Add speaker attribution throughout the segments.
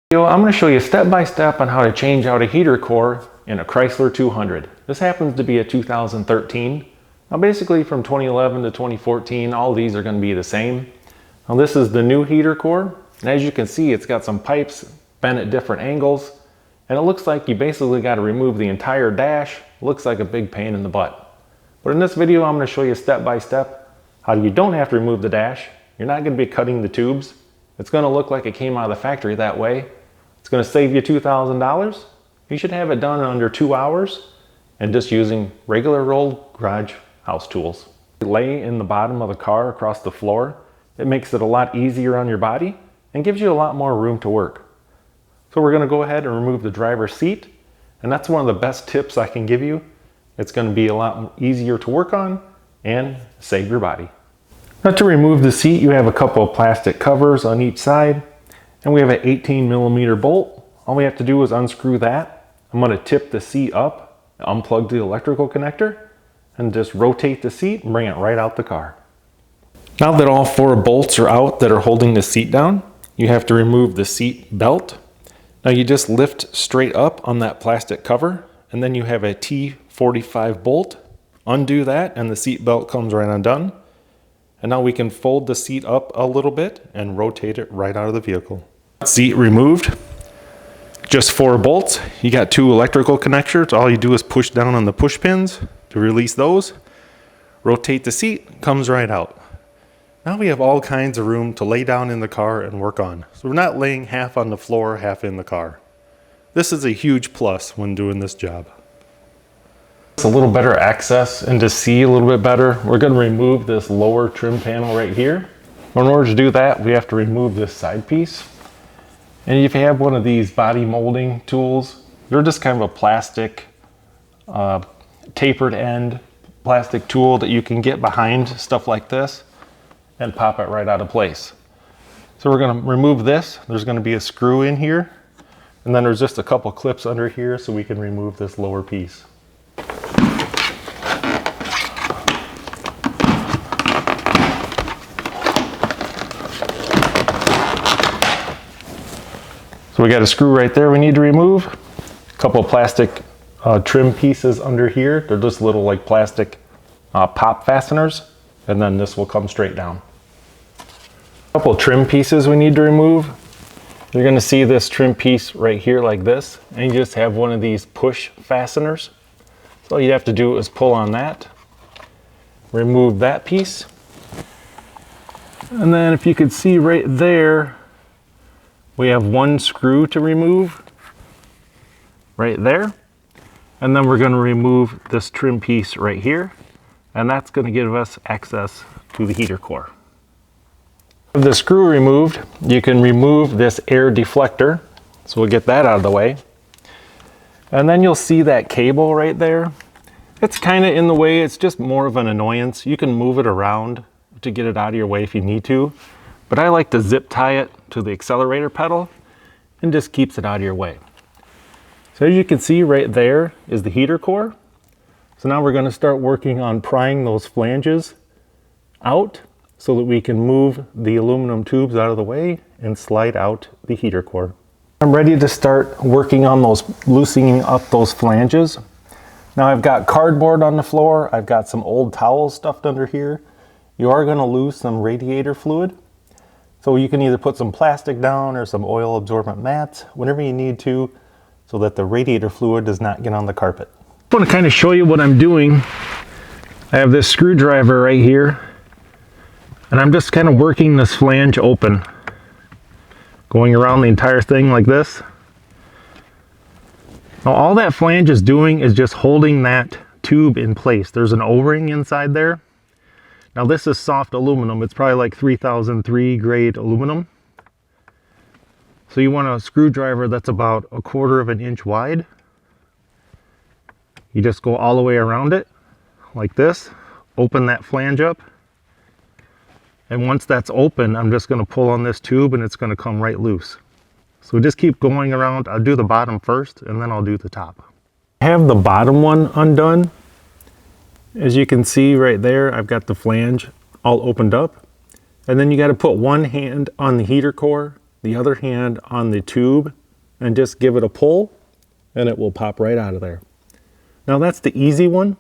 Speaker 1: I'm going to show you step by step on how to change out a heater core in a Chrysler 200. This happens to be a 2013. Now basically from 2011 to 2014, all these are going to be the same. Now this is the new heater core, and as you can see, it's got some pipes bent at different angles, and it looks like you basically got to remove the entire dash. It looks like a big pain in the butt. But in this video, I'm going to show you step by step how you don't have to remove the dash. You're not going to be cutting the tubes. It's going to look like it came out of the factory that way. It's going to save you $2,000. You should have it done in under 2 hours and just using regular old garage house tools. Lay in the bottom of the car across the floor. It makes it a lot easier on your body and gives you a lot more room to work. So we're going to go ahead and remove the driver's seat, and that's one of the best tips I can give you. It's going to be a lot easier to work on and save your body. Now to remove the seat, you have a couple of plastic covers on each side, and we have an 18mm bolt. All we have to do is unscrew that. I'm going to tip the seat up, unplug the electrical connector, and just rotate the seat and bring it right out the car. Now that all 4 bolts are out that are holding the seat down, you have to remove the seat belt. Now you just lift straight up on that plastic cover, and then you have a T45 bolt. Undo that and the seat belt comes right undone. And now we can fold the seat up a little bit and rotate it right out of the vehicle. Seat removed. Just 4 bolts. You got 2 electrical connectors. All you do is push down on the push pins to release those. Rotate the seat, comes right out. Now we have all kinds of room to lay down in the car and work on. So we're not laying half on the floor, half in the car. This is a huge plus when doing this job. It's a little better access and to see a little bit better. We're going to remove this lower trim panel right here. In order to do that, we have to remove this side piece. And if you have one of these body molding tools, they're just kind of a plastic tapered end plastic tool that you can get behind stuff like this and pop it right out of place. So we're going to remove this. There's going to be a screw in here, and then there's just a couple clips under here so we can remove this lower piece. So we got a screw right there we need to remove. A couple of plastic trim pieces under here. They're just little like plastic pop fasteners, and then this will come straight down. A couple of trim pieces we need to remove. You're going to see this trim piece right here like this, and you just have one of these push fasteners. So all you have to do is pull on that, remove that piece, and then if you could see right there, we have 1 screw to remove right there. And then we're going to remove this trim piece right here. And that's going to give us access to the heater core. With the screw removed, you can remove this air deflector. So we'll get that out of the way. And then you'll see that cable right there. It's kind of in the way. It's just more of an annoyance. You can move it around to get it out of your way if you need to. But I like to zip tie it to the accelerator pedal and just keeps it out of your way. So as you can see right there is the heater core. So now we're going to start working on prying those flanges out so that we can move the aluminum tubes out of the way and slide out the heater core. I'm ready to start working on loosening up those flanges. Now I've got cardboard on the floor. I've got some old towels stuffed under here. You are going to lose some radiator fluid. So you can either put some plastic down or some oil absorbent mats, whatever you need to, so that the radiator fluid does not get on the carpet. I want to kind of show you what I'm doing. I have this screwdriver right here, and I'm just kind of working this flange open, going around the entire thing like this. Now all that flange is doing is just holding that tube in place. There's an O-ring inside there. Now this is soft aluminum. It's probably like 3003 grade aluminum. So you want a screwdriver that's about 1/4 of an inch wide. You just go all the way around it like this, open that flange up. And once that's open, I'm just going to pull on this tube and it's going to come right loose. So just keep going around. I'll do the bottom first and then I'll do the top. I have the bottom one undone. As you can see right there, I've got the flange all opened up. And then you got to put one hand on the heater core, the other hand on the tube and just give it a pull, and it will pop right out of there. Now that's the easy one.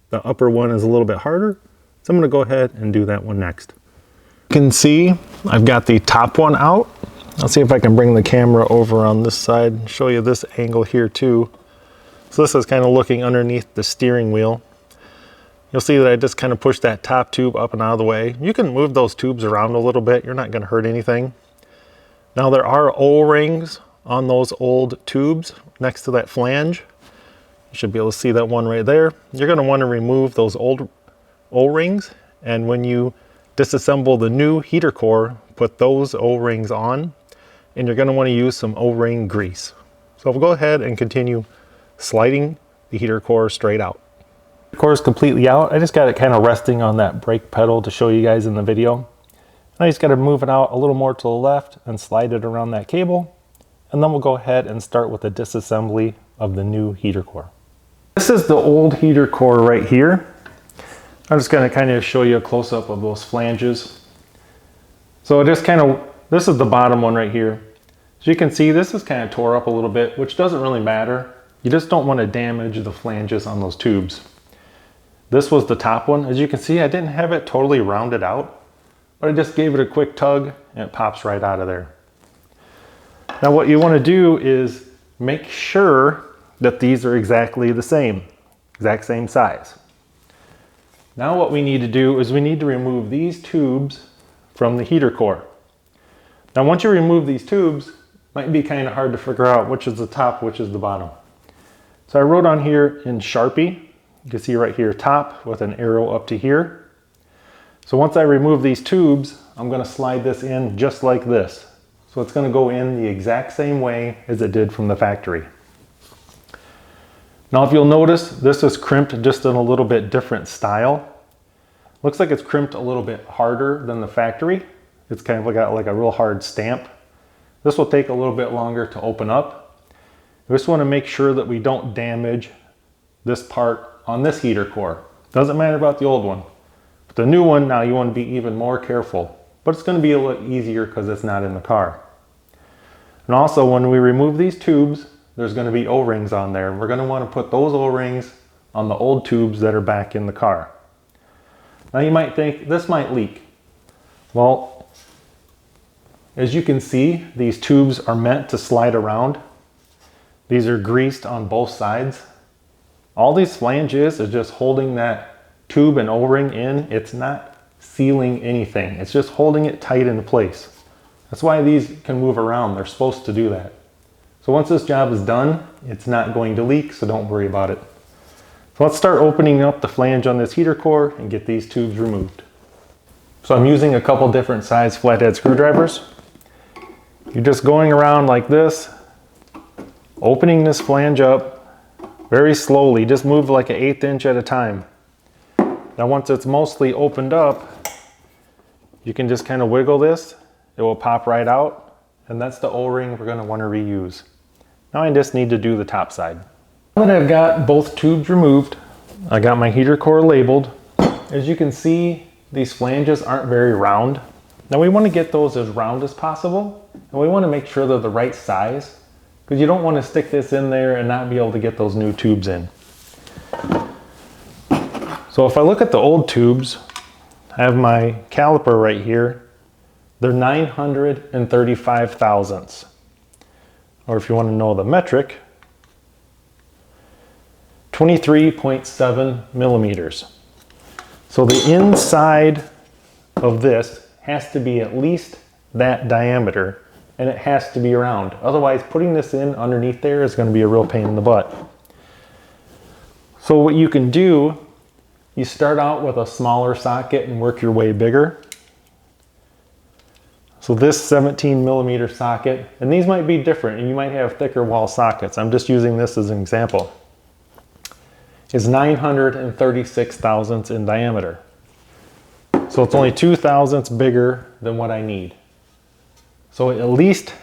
Speaker 1: The upper one is a little bit harder, so I'm going to go ahead and do that one next. You can see I've got the top one out. I'll see if I can bring the camera over on this side and show you this angle here too. So this is kind of looking underneath the steering wheel. You'll see that I just kind of pushed that top tube up and out of the way. You can move those tubes around a little bit. You're not going to hurt anything. Now there are O-rings on those old tubes next to that flange. You should be able to see that one right there. You're going to want to remove those old O-rings, and when you disassemble the new heater core, put those O-rings on, and you're going to want to use some O-ring grease. So we'll go ahead and continue sliding the heater core straight out. The core is completely out. I just got it kind of resting on that brake pedal to show you guys in the video. And I just got to move it out a little more to the left and slide it around that cable. And then we'll go ahead and start with the disassembly of the new heater core. This is the old heater core right here. I'm just going to kind of show you a close-up of those flanges. So this is the bottom one right here. As you can see, this is kind of tore up a little bit, which doesn't really matter. You just don't want to damage the flanges on those tubes. This was the top one. As you can see, I didn't have it totally rounded out, but I just gave it a quick tug and it pops right out of there. Now what you want to do is make sure that these are exactly the same, exact same size. Now what we need to do is we need to remove these tubes from the heater core. Now once you remove these tubes, it might be kind of hard to figure out which is the top, which is the bottom. So I wrote on here in Sharpie, you can see right here top with an arrow up to here. So once I remove these tubes, I'm going to slide this in just like this. So it's going to go in the exact same way as it did from the factory. Now if you'll notice, this is crimped just in a little bit different style. Looks like it's crimped a little bit harder than the factory. It's kind of got like a real hard stamp. This will take a little bit longer to open up. We just want to make sure that we don't damage this part on this heater core. Doesn't matter about the old one. But the new one, now you want to be even more careful. But it's going to be a little easier because it's not in the car. And also when we remove these tubes, there's going to be O-rings on there. We're going to want to put those O-rings on the old tubes that are back in the car. Now you might think this might leak. Well, as you can see, these tubes are meant to slide around. These are greased on both sides. All these flanges is just holding that tube and O-ring in. It's not sealing anything. It's just holding it tight into place. That's why these can move around. They're supposed to do that. So once this job is done, it's not going to leak, so don't worry about it. So let's start opening up the flange on this heater core and get these tubes removed. So I'm using a couple different size flathead screwdrivers. You're just going around like this, opening this flange up very slowly. Just move like an 1/8 inch at a time. Now once it's mostly opened up, you can just kind of wiggle this. It will pop right out, and that's the O-ring we're going to want to reuse. Now I just need to do the top side. Now that I've got both tubes removed, I got my heater core labeled. As you can see, these flanges aren't very round. Now we want to get those as round as possible, and we want to make sure they're the right size, because you don't want to stick this in there and not be able to get those new tubes in. So if I look at the old tubes, I have my caliper right here. They're 935 thousandths. Or if you want to know the metric, 23.7 millimeters. So the inside of this has to be at least that diameter, and it has to be round. Otherwise, putting this in underneath there is going to be a real pain in the butt. So what you can do, you start out with a smaller socket and work your way bigger. So this 17 millimeter socket, and these might be different, and you might have thicker wall sockets. I'm just using this as an example. Is 936 thousandths in diameter. So it's only 2 thousandths bigger than what I need. So at least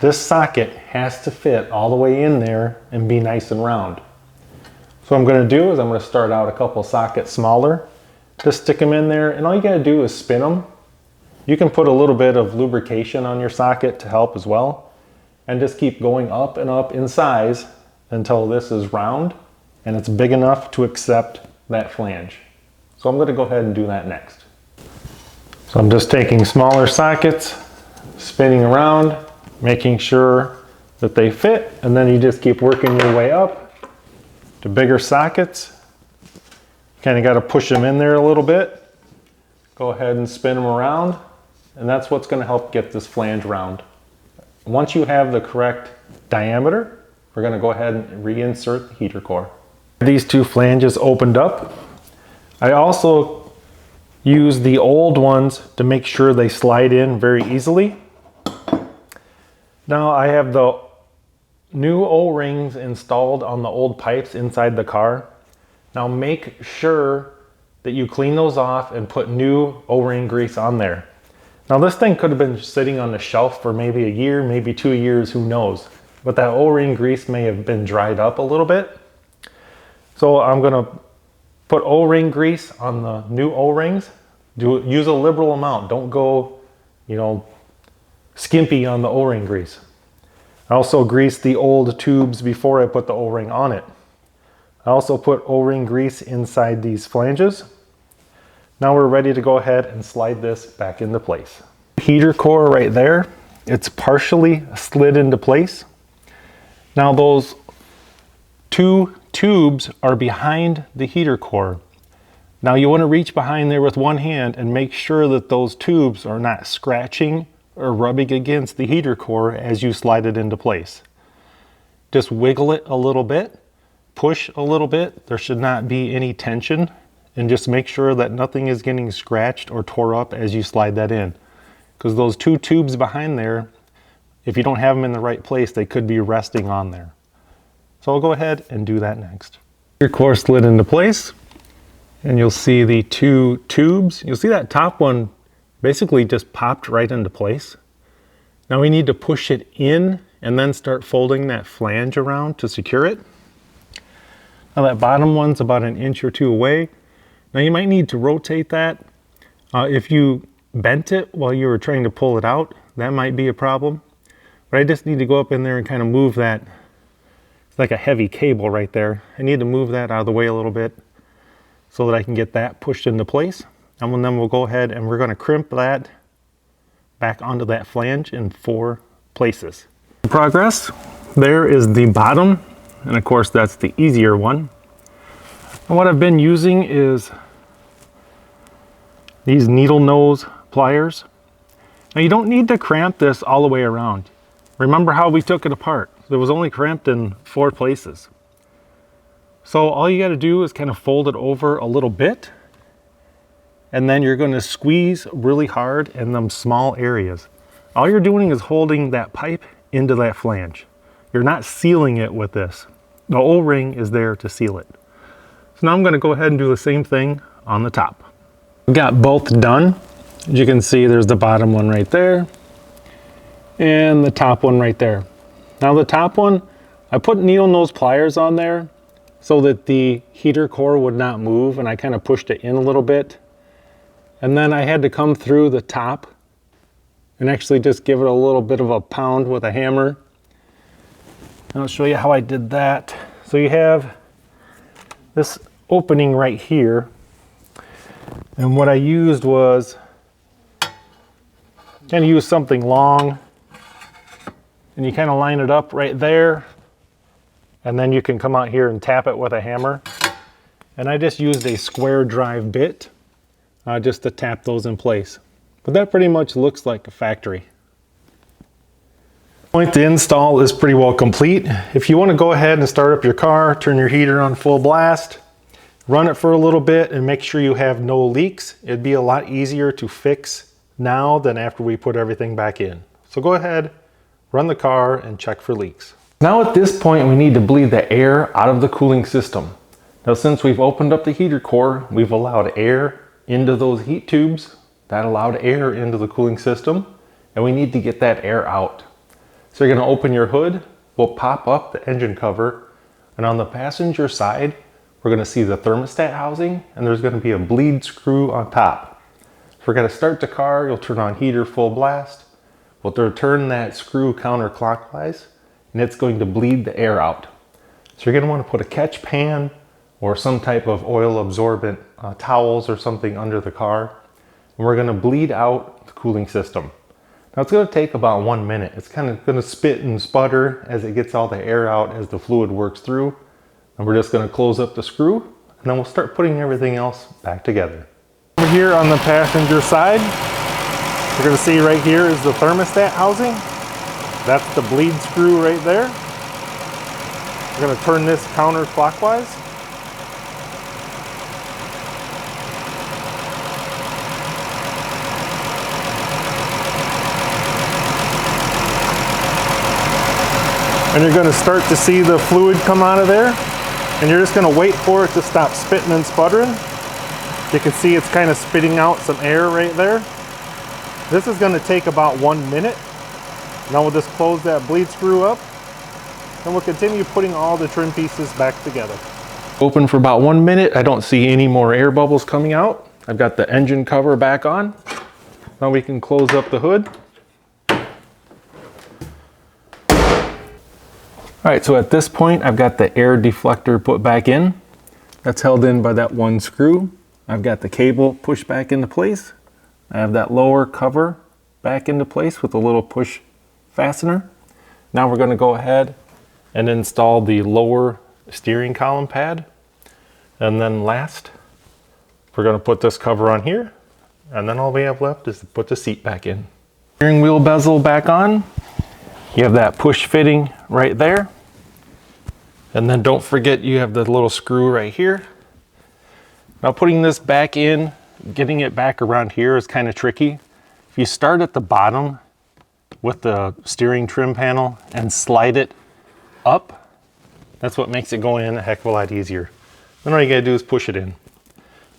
Speaker 1: this socket has to fit all the way in there and be nice and round. So what I'm going to do is I'm going to start out a couple sockets smaller, just stick them in there, and all you got to do is spin them. You can put a little bit of lubrication on your socket to help as well, and just keep going up and up in size until this is round and it's big enough to accept that flange. So I'm going to go ahead and do that next. So I'm just taking smaller sockets, spinning around, making sure that they fit, and then you just keep working your way up to bigger sockets. Kind of got to push them in there a little bit. Go ahead and spin them around, and that's what's going to help get this flange round. Once you have the correct diameter, we're going to go ahead and reinsert the heater core. These two flanges opened up. I also use the old ones to make sure they slide in very easily. Now I have the new O-rings installed on the old pipes inside the car. Now make sure that you clean those off and put new O-ring grease on there. Now this thing could have been sitting on the shelf for maybe a year, maybe 2 years, who knows. But that O-ring grease may have been dried up a little bit. So I'm gonna put O-ring grease on the new O-rings. Use a liberal amount. Don't go, skimpy on the O-ring grease. I also greased the old tubes before I put the O-ring on it. I also put O-ring grease inside these flanges. Now we're ready to go ahead and slide this back into place. Heater core right there, it's partially slid into place. Now those two tubes are behind the heater core. Now you want to reach behind there with one hand and make sure that those tubes are not scratching or rubbing against the heater core as you slide it into place. Just wiggle it a little bit, push a little bit. There should not be any tension, and just make sure that nothing is getting scratched or tore up as you slide that in. Because those two tubes behind there, if you don't have them in the right place, they could be resting on there. So I'll go ahead and do that next. Your core slid into place, and you'll see the two tubes. You'll see that top one basically just popped right into place. Now we need to push it in and then start folding that flange around to secure it. Now that bottom one's about 1 inch or 2 away. Now you might need to rotate that. If you bent it while you were trying to pull it out, that might be a problem. But I just need to go up in there and kind of move that. It's like a heavy cable right there. I need to move that out of the way a little bit so that I can get that pushed into place. And then we'll go ahead and we're going to crimp that back onto that flange in 4 places. In progress, there is the bottom, and of course that's the easier one. And what I've been using is these needle nose pliers. Now you don't need to cramp this all the way around. Remember how we took it apart? It was only cramped in 4 places. So all you got to do is kind of fold it over a little bit, and then you're going to squeeze really hard in them small areas. All you're doing is holding that pipe into that flange. You're not sealing it with this. The O-ring is there to seal it. So now I'm going to go ahead and do the same thing on the top. We've got both done. As you can see, there's the bottom one right there and the top one right there. Now the top one, I put needle nose pliers on there so that the heater core would not move, and I kind of pushed it in a little bit. And then I had to come through the top and actually just give it a little bit of a pound with a hammer. And I'll show you how I did that. So you have this opening right here, and what I used was kind of use something long, and you kind of line it up right there, and then you can come out here and tap it with a hammer. And I just used a square drive bit just to tap those in place. But that pretty much looks like a factory. The install is pretty well complete. If you want to go ahead and start up your car, turn your heater on full blast, run it for a little bit and make sure you have no leaks. It'd be a lot easier to fix now than after we put everything back in. So go ahead, run the car and check for leaks. Now at this point we need to bleed the air out of the cooling system. Now since we've opened up the heater core, we've allowed air into those heat tubes. That allowed air into the cooling system, and we need to get that air out. So you're going to open your hood, we'll pop up the engine cover, and on the passenger side we're going to see the thermostat housing, and there's going to be a bleed screw on top.
Speaker 2: So we're going to start the car, you'll turn on heater full blast. We'll turn that screw counterclockwise, and it's going to bleed the air out. So you're going to want to put a catch pan or some type of oil absorbent towels or something under the car. And we're going to bleed out the cooling system. Now it's going to take about 1 minute. It's kind of going to spit and sputter as it gets all the air out as the fluid works through. And we're just going to close up the screw, and then we'll start putting everything else back together. Over here on the passenger side, you're going to see right here is the thermostat housing. That's the bleed screw right there. We're going to turn this counterclockwise. And you're going to start to see the fluid come out of there, and you're just going to wait for it to stop spitting and sputtering. You can see it's kind of spitting out some air right there. This is going to take about 1 minute. Now we'll just close that bleed screw up, and we'll continue putting all the trim pieces back together. Open for about 1 minute. I don't see any more air bubbles coming out. I've got the engine cover back on. Now we can close up the hood. All right, so at this point, I've got the air deflector put back in. That's held in by that one screw. I've got the cable pushed back into place. I have that lower cover back into place with a little push fastener. Now we're going to go ahead and install the lower steering column pad. And then last, we're going to put this cover on here. And then all we have left is to put the seat back in. Steering wheel bezel back on. You have that push fitting right there. And then don't forget you have the little screw right here. Now putting this back in, getting it back around here is kind of tricky. If you start at the bottom with the steering trim panel and slide it up, that's what makes it go in a heck of a lot easier. Then all you gotta do is push it in.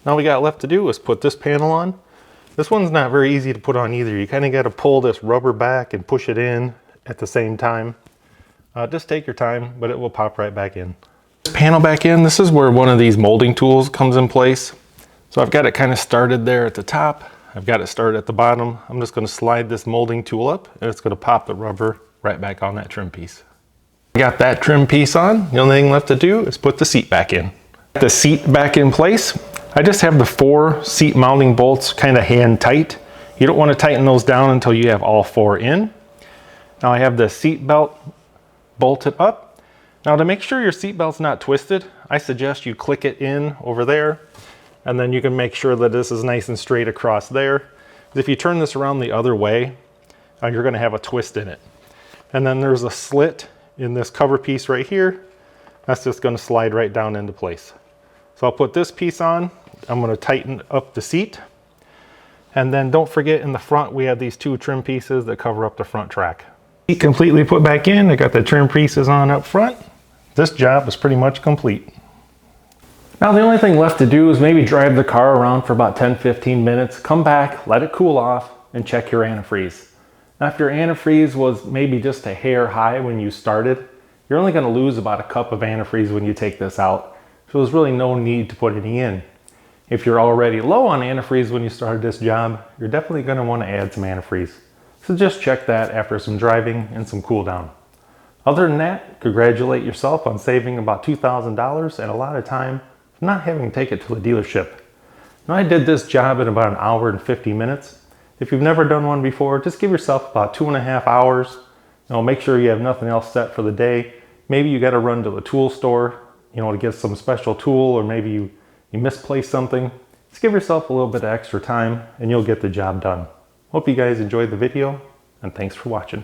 Speaker 2: Now all we got left to do is put this panel on. This one's not very easy to put on either. You kind of got to pull this rubber back and push it in at the same time. Just take your time, but it will pop right back in. Panel back in, this is where one of these molding tools comes in place. So I've got it kind of started there at the top. I've got it started at the bottom. I'm just going to slide this molding tool up, and it's going to pop the rubber right back on that trim piece. Got that trim piece on. The only thing left to do is put the seat back in. The seat back in place. I just have the 4 seat mounting bolts kind of hand tight. You don't want to tighten those down until you have all 4 in. Now I have the seat belt bolted up. Now to make sure your seat belt's not twisted, I suggest you click it in over there, and then you can make sure that this is nice and straight across there. If you turn this around the other way, you're going to have a twist in it. And then there's a slit in this cover piece right here. That's just going to slide right down into place. So I'll put this piece on. I'm going to tighten up the seat. And then don't forget in the front we have these 2 trim pieces that cover up the front track. Seat completely put back in. I got the trim pieces on up front. This job is pretty much complete. Now the only thing left to do is maybe drive the car around for about 10-15 minutes, come back, let it cool off, and check your antifreeze. Now if your antifreeze was maybe just a hair high when you started, you're only going to lose about a cup of antifreeze when you take this out. So there's really no need to put any in. If you're already low on antifreeze when you started this job, you're definitely going to want to add some antifreeze. So just check that after some driving and some cool down. Other than that, congratulate yourself on saving about $2,000 and a lot of time from not having to take it to the dealership. Now I did this job in about 1 hour and 50 minutes. If you've never done one before, just give yourself about 2.5 hours. Make sure you have nothing else set for the day. Maybe you got to run to the tool store, to get some special tool, or maybe you misplaced something. Just give yourself a little bit of extra time and you'll get the job done. Hope you guys enjoyed the video, and thanks for watching.